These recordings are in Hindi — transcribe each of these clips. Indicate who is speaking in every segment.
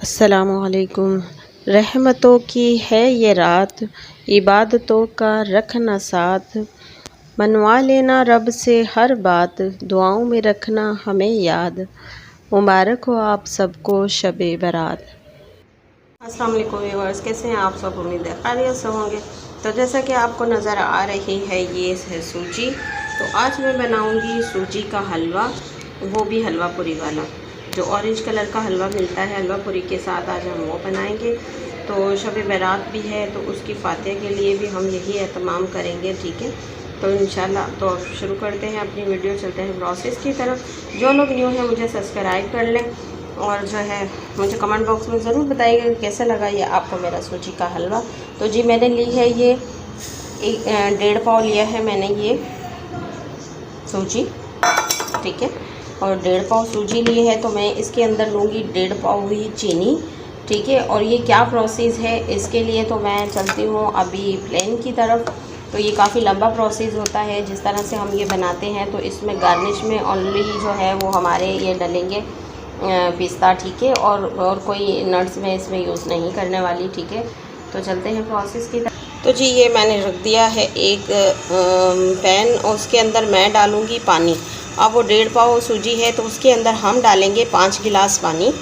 Speaker 1: अस्सलामुअलैकुम। रहमतों की है ये रात, इबादतों का रखना साथ, मनवा लेना रब से हर बात, दुआओं में रखना हमें याद। मुबारक हो आप सबको शबे बारात। अस्सलाम वालेकुम व्यूअर्स, कैसे हैं आप सब? उम्मीद है खैरियत से होंगे। तो जैसा कि आपको नज़र आ रही है, ये है सूजी। तो आज मैं बनाऊंगी सूजी का हलवा, वो भी हलवा पूरी वाला। जो ऑरेंज कलर का हलवा मिलता है हलवा पूरी के साथ, आज हम वो बनाएंगे। तो शब बारात भी है, तो उसकी फातिहा के लिए भी हम यही एहतमाम करेंगे, ठीक है। तो इंशाल्लाह तो अब शुरू करते हैं अपनी वीडियो, चलते हैं प्रोसेस की तरफ। जो लोग न्यू हैं मुझे सब्सक्राइब कर लें, और जो है मुझे कमेंट बॉक्स में ज़रूर बताइएगा कि कैसा लगा ये आपको मेरा सूजी का हलवा। तो जी मैंने ली है ये 1.5 पाव लिया है मैंने ये सूजी, ठीक है। और 1.5 पाव सूजी ली है, तो मैं इसके अंदर लूँगी 1.5 पाव ही चीनी, ठीक है। और ये क्या प्रोसेस है इसके लिए, तो मैं चलती हूँ अभी प्लेन की तरफ। तो ये काफ़ी लंबा प्रोसेस होता है जिस तरह से हम ये बनाते हैं। तो इसमें गार्निश में ओनली जो है वो हमारे ये डलेंगे पिस्ता, ठीक है। और कोई नट्स में इसमें यूज़ नहीं करने वाली, ठीक है। तो चलते हैं प्रोसेस की तरफ। तो जी ये मैंने रख दिया है एक पैन, और उसके अंदर मैं डालूँगी पानी। अब वो 1.5 पाव सूजी है, तो उसके अंदर हम डालेंगे 5 गिलास पानी,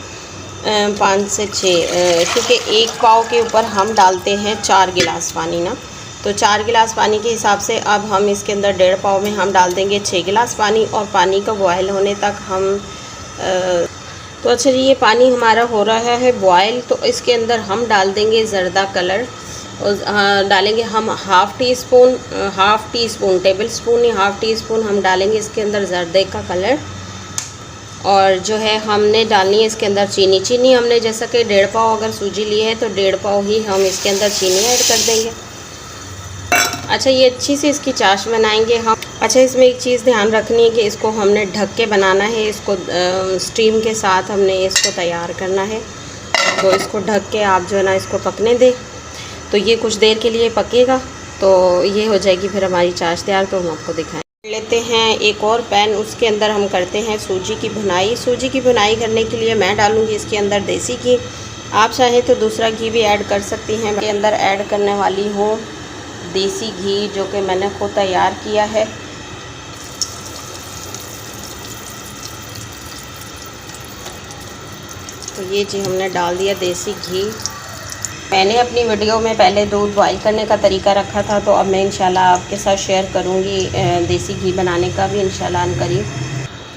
Speaker 1: 5 से 6, ठीक है। 1 पाव के ऊपर हम डालते हैं 4 गिलास पानी ना। तो 4 गिलास पानी के हिसाब से अब हम इसके अंदर 1.5 पाव में हम डाल देंगे 6 गिलास पानी, और पानी का बॉयल होने तक हम तो अच्छा जी ये पानी हमारा हो रहा है बॉयल। तो इसके अंदर हम डाल देंगे ज़र्दा कलर, और डालेंगे हम half tea spoon table spoon या हाफ़ टी स्पून हम डालेंगे इसके अंदर ज़र्दे का कलर। और जो है हमने डालनी है इसके अंदर चीनी हमने जैसा कि 1.5 पाव अगर सूजी ली है, तो 1.5 पाव ही हम इसके अंदर चीनी ऐड कर देंगे। अच्छा ये अच्छी सी इसकी चाश बनाएंगे हम। अच्छा इसमें एक चीज़ ध्यान रखनी है कि इसको हमने ढक के बनाना है, इसको स्टीम के साथ हमने इसको तैयार करना है। तो इसको ढक के आप जो है ना इसको पकने दें। तो ये कुछ देर के लिए पकेगा, तो ये हो जाएगी फिर हमारी चाश तैयार। तो हम आपको दिखाएं लेते हैं एक और पैन, उसके अंदर हम करते हैं सूजी की भुनाई। सूजी की भुनाई करने के लिए मैं डालूँगी इसके अंदर देसी घी। आप चाहें तो दूसरा घी भी ऐड कर सकती हैं। मैं अंदर ऐड करने वाली हूँ देसी घी, जो कि मैंने खुद तैयार किया है। तो ये जी हमने डाल दिया देसी घी। मैंने अपनी वीडियो में पहले दूध बॉईल करने का तरीका रखा था, तो अब मैं इंशाल्लाह आपके साथ शेयर करूँगी देसी घी बनाने का भी इंशाल्लाह अनकरीब।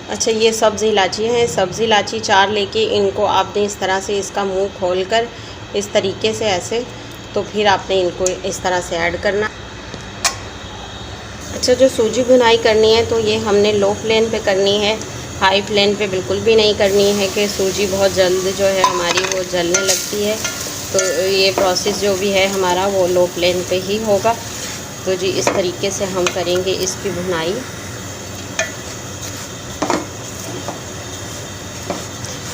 Speaker 1: अच्छा ये सब्ज़ी इलायची हैं, सब्ज़ी इलायची 4 लेके इनको आपने इस तरह से इसका मुंह खोलकर इस तरीके से ऐसे, तो फिर आपने इनको इस तरह से ऐड करना। अच्छा जो सूजी भुनाई करनी है, तो ये हमने लो फ्लेम पे करनी है, हाई फ्लेम पे बिल्कुल भी नहीं करनी है कि सूजी बहुत जल्द जो है हमारी वो जलने लगती है। तो ये प्रोसेस जो भी है हमारा वो लो फ्लेम पे ही होगा। तो जी इस तरीके से हम करेंगे इसकी भुनाई।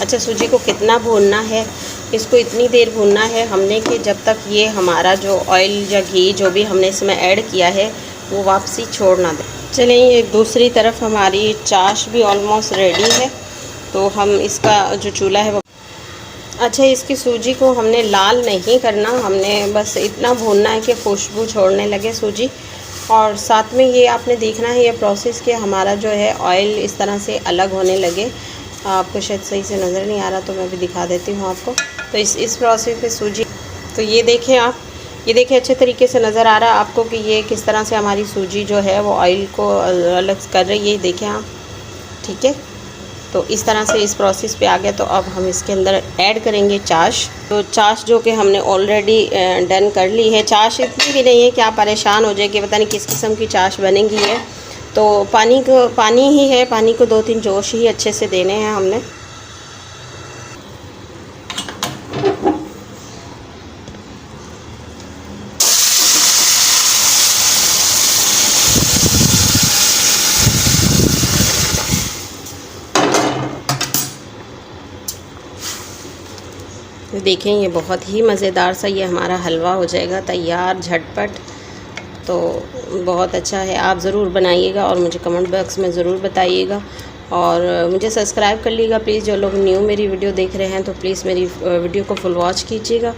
Speaker 1: अच्छा सूजी को कितना भूनना है, इसको इतनी देर भूनना है हमने कि जब तक ये हमारा जो ऑयल या घी जो भी हमने इसमें ऐड किया है वो वापसी छोड़ ना दे। चलिए ये दूसरी तरफ हमारी चाश भी ऑलमोस्ट रेडी है। तो हम इसका जो चूल्हा है वो, अच्छा इसकी सूजी को हमने लाल नहीं करना, हमने बस इतना भूनना है कि खुशबू छोड़ने लगे सूजी। और साथ में ये आपने देखना है ये प्रोसेस कि हमारा जो है ऑयल इस तरह से अलग होने लगे। आपको शायद सही से नज़र नहीं आ रहा, तो मैं भी दिखा देती हूँ आपको। तो इस प्रोसेस पे सूजी, तो ये देखें आप, ये देखें अच्छे तरीके से नज़र आ रहा है आपको कि ये किस तरह से हमारी सूजी जो है वो ऑयल को अलग कर रही है, देखें आप, ठीक है। तो इस तरह से इस प्रोसेस पे आ गया। तो अब हम इसके अंदर ऐड करेंगे चाश। तो चाश जो कि हमने ऑलरेडी डन कर ली है। चाश इतनी भी नहीं है कि आप परेशान हो जाए कि पता नहीं किस किस्म की चाश बनेगी है। तो पानी ही है, पानी को 2-3 जोश ही अच्छे से देने हैं हमने। देखें ये बहुत ही मज़ेदार सा ये हमारा हलवा हो जाएगा तैयार झटपट। तो बहुत अच्छा है, आप ज़रूर बनाइएगा और मुझे कमेंट बॉक्स में ज़रूर बताइएगा। और मुझे सब्सक्राइब कर लीजिएगा प्लीज़। जो लोग न्यू मेरी वीडियो देख रहे हैं तो प्लीज़ मेरी वीडियो को फुल वॉच कीजिएगा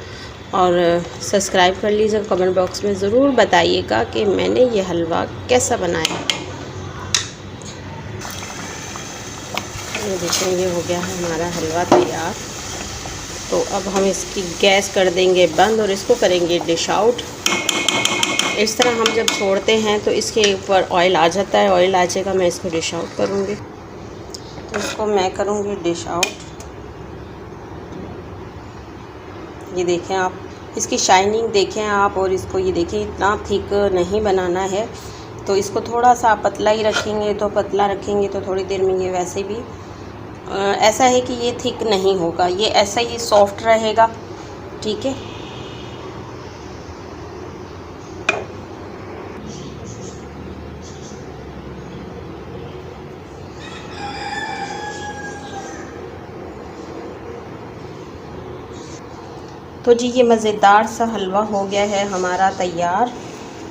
Speaker 1: और सब्सक्राइब कर लीजिएगा। कमेंट बॉक्स में ज़रूर बताइएगा कि मैंने ये हलवा कैसा बनाया। ये देखें, ये हो गया है हमारा हलवा तैयार। तो अब हम इसकी गैस कर देंगे बंद और इसको करेंगे डिश आउट। इस तरह हम जब छोड़ते हैं तो इसके ऊपर ऑयल आ जाता है। ऑयल आ जाएगा, मैं इसको डिश आउट करूँगी। तो इसको मैं करूँगी डिश आउट। ये देखें आप, इसकी शाइनिंग देखें आप, और इसको ये देखें, इतना थिक नहीं बनाना है। तो इसको थोड़ा सा पतला ही रखेंगे तो पतला रखेंगे तो थोड़ी देर में ये वैसे भी ऐसा है कि ये थिक नहीं होगा, ये ऐसा ही सॉफ्ट रहेगा। ठीक है, तो जी ये मज़ेदार सा हलवा हो गया है हमारा तैयार।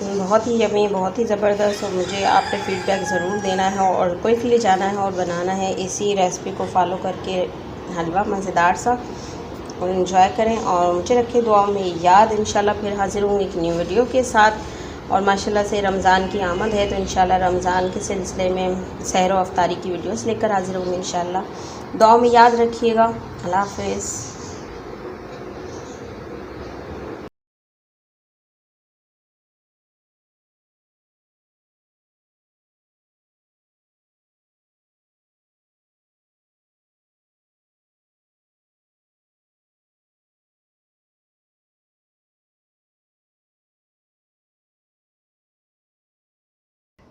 Speaker 1: बहुत ही यमी, बहुत ही ज़बरदस्त। और मुझे आपने फ़ीडबैक ज़रूर देना है और कोई के लिए जाना है और बनाना है इसी रेसिपी को फॉलो करके हलवा मज़ेदार सा, और इन्जॉय करें और मुझे रखें दुआओं में याद। इंशाल्लाह फिर हाज़िर हूँ एक न्यू वीडियो के साथ। और माशाल्लाह से रमज़ान की आमद है तो इंशाल्लाह रमज़ान के सिलसिले में सहर व अफ्तारी की वीडियोस लेकर हाज़िर हूँ इंशाल्लाह। दुआओं में याद रखिएगा। अल्लाह हाफ़िज़।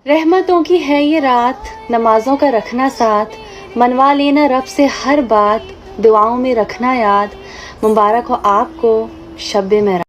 Speaker 2: रहमतों की है ये रात, नमाज़ों का रखना साथ, मनवा लेना रब से हर बात, दुआओं में रखना याद। मुबारक हो आपको शब-ए-मेराज।